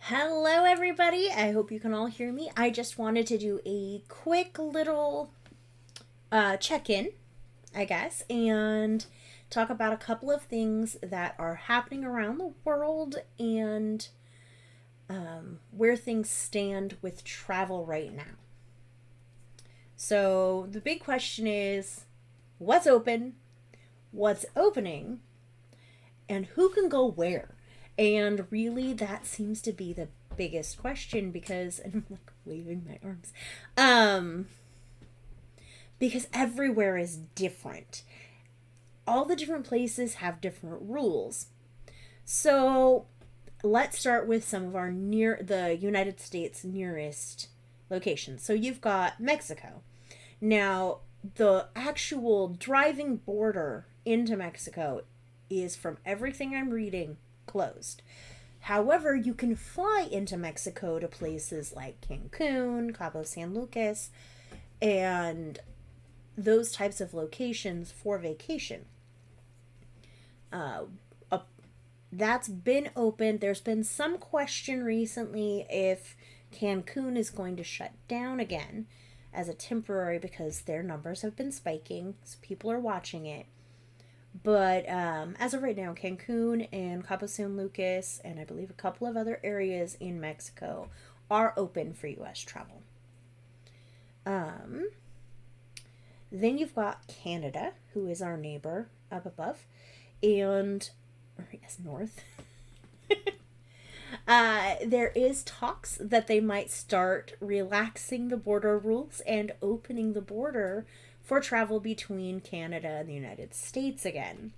Hello, everybody. I hope you can all hear me. I just wanted to do a quick little check in, I guess, and talk about a couple of things that are happening around the world and where things stand with travel right now. So, the big question is what's open, what's opening, and who can go where? And really, that seems to be the biggest question because and I'm like waving my arms. Um, because everywhere is different. All the different places have different rules. So let's start with some of our the United States nearest locations. So you've got Mexico. Now, the actual driving border into Mexico is, from everything I'm reading, closed. However, you can fly into Mexico to places like Cancun, Cabo San Lucas, and those types of locations for vacation. Uh, uh, that's been open. There's been some question recently if Cancun is going to shut down again as a temporary because their numbers have been spiking, so people are watching it. But as of right now, Cancun and Cabo San Lucas, and I believe a couple of other areas in Mexico, are open for U.S. travel. Um, then you've got Canada, who is our neighbor up above, and, or I guess north. There is talks that they might start relaxing the border rules and opening the border for travel between Canada and the United States again.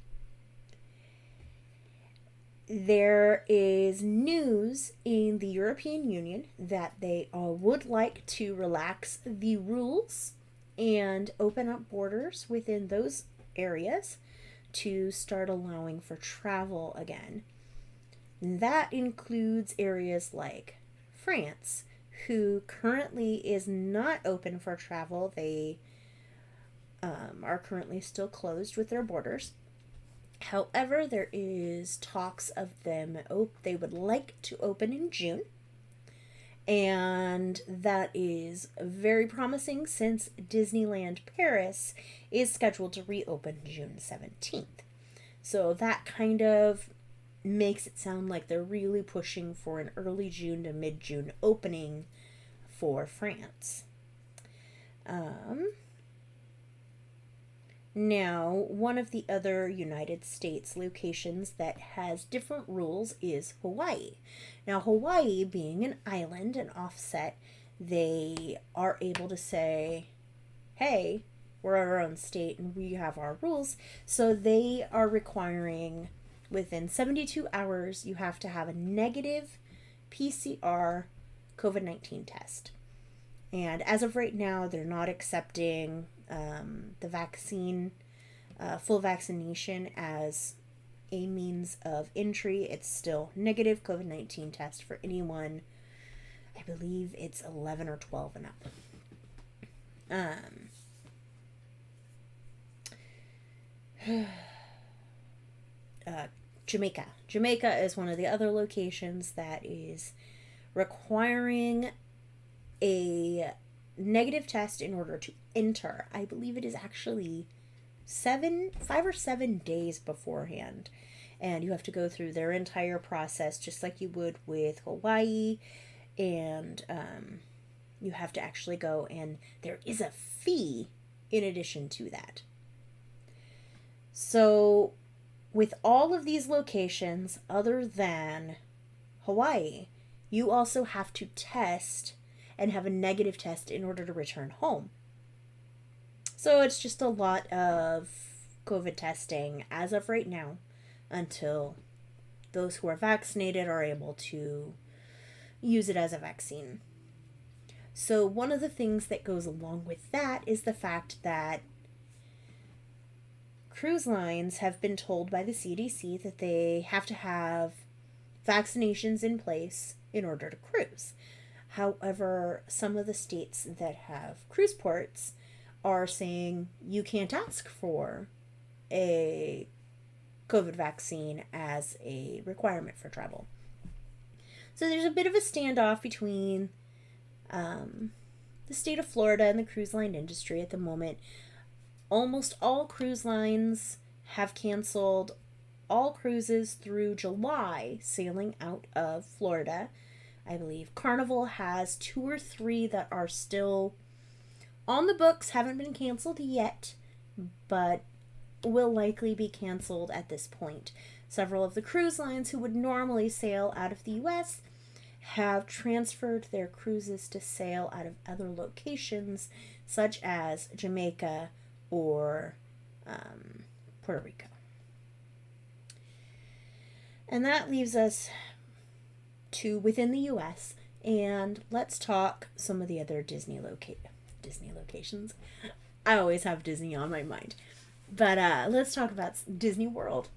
There is news in the European Union that they would like to relax the rules and open up borders within those areas to start allowing for travel again. That includes areas like France, who currently is not open for travel. They are currently still closed with their borders. However, there is talks of them. They would like to open in June, and that is very promising since Disneyland Paris is scheduled to reopen June 17th. So that kind of makes it sound like they're really pushing for an early June to mid June opening for France. Now, one of the other United States locations that has different rules is Hawaii. Now, Hawaii, being an island, an offset, they are able to say, hey, we're our own state and we have our rules. So they are requiring within 72 hours, you have to have a negative PCR COVID-19 test. And as of right now, they're not accepting the vaccine, full vaccination as a means of entry. It's still negative COVID-19 test for anyone. I believe it's 11 or 12 and up. Jamaica. Jamaica is one of the other locations that is requiring a negative test in order to enter. I believe it is actually 5 or 7 days beforehand. And you have to go through their entire process just like you would with Hawaii. And you have to actually go, and there is a fee in addition to that. So, with all of these locations, other than Hawaii, you also have to test and have a negative test in order to return home. So it's just a lot of COVID testing as of right now until those who are vaccinated are able to use it as a vaccine. So one of the things that goes along with that is the fact that cruise lines have been told by the CDC that they have to have vaccinations in place in order to cruise. However, some of the states that have cruise ports are saying you can't ask for a COVID vaccine as a requirement for travel. So there's a bit of a standoff between the state of Florida and the cruise line industry at the moment. Almost all cruise lines have canceled all cruises through July sailing out of Florida. I believe Carnival has 2 or 3 that are still on the books, haven't been canceled yet, but will likely be canceled at this point. Several of the cruise lines who would normally sail out of the US have transferred their cruises to sail out of other locations, such as Jamaica or Puerto Rico. And that leaves us to within the US, and let's talk some of the other Disney locations. I always have Disney on my mind. But let's talk about Disney World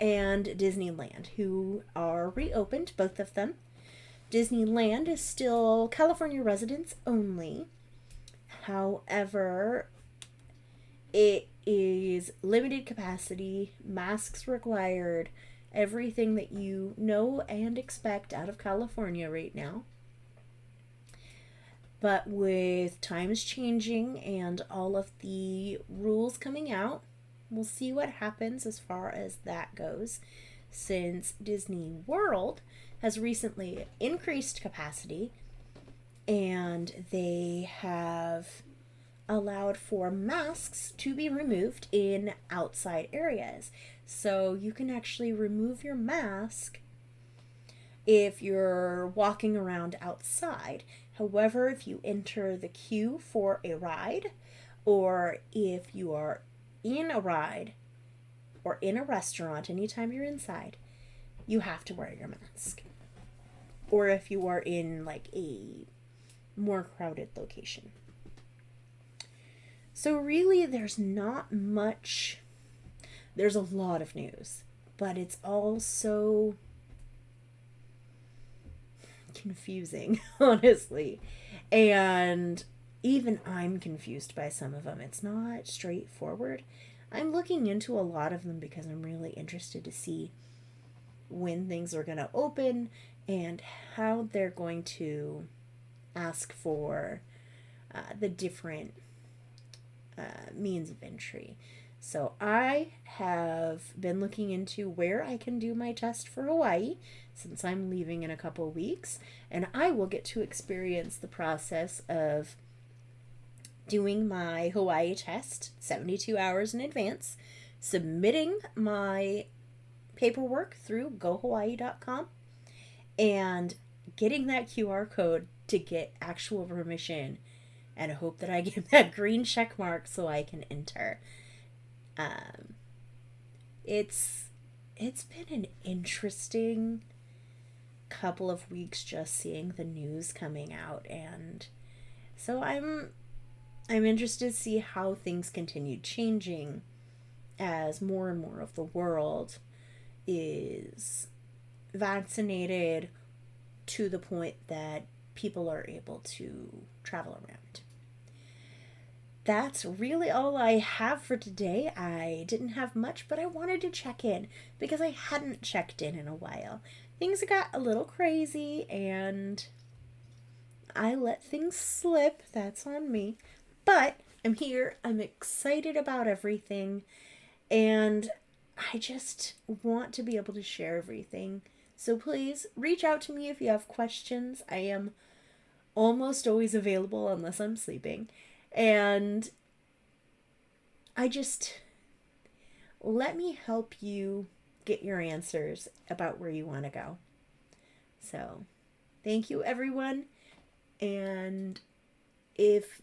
and Disneyland, who are reopened, both of them. Disneyland is still California residents only. However, it is limited capacity, masks required, everything that you know and expect out of California right now. But with times changing and all of the rules coming out, we'll see what happens as far as that goes, since Disney World has recently increased capacity and they have allowed for masks to be removed in outside areas. So you can actually remove your mask if you're walking around outside. However, if you enter the queue for a ride, or if you are in a ride or in a restaurant, anytime you're inside, you have to wear your mask. Or if you are in like a more crowded location. So really, there's not much. There's a lot of news, but it's all so confusing, honestly. And even I'm confused by some of them. It's not straightforward. I'm looking into a lot of them because I'm really interested to see when things are going to open and how they're going to ask for the different means of entry. So I have been looking into where I can do my test for Hawaii, since I'm leaving in a couple weeks, and I will get to experience the process of doing my Hawaii test 72 hours in advance, submitting my paperwork through gohawaii.com, and getting that QR code to get actual permission, and hope that I get that green check mark so I can enter. It's been an interesting couple of weeks just seeing the news coming out, and so I'm interested to see how things continue changing as more and more of the world is vaccinated to the point that people are able to travel around. That's really all I have for today. I didn't have much, but I wanted to check in because I hadn't checked in a while. Things got a little crazy and I let things slip. That's on me. But I'm here. I'm excited about everything. And I just want to be able to share everything. So please reach out to me if you have questions. I am almost always available unless I'm sleeping. And let me help you get your answers about where you want to go. So, thank you, everyone. And if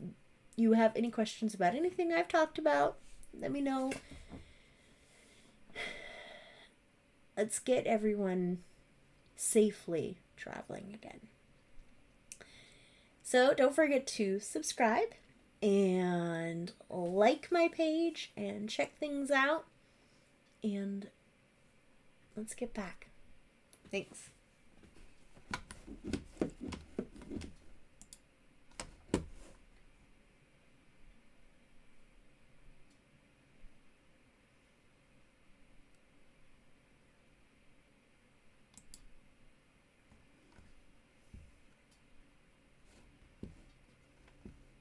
you have any questions about anything I've talked about, let me know. Let's get everyone safely traveling again. So, don't forget to subscribe and like my page and check things out, and let's get back. Thanks.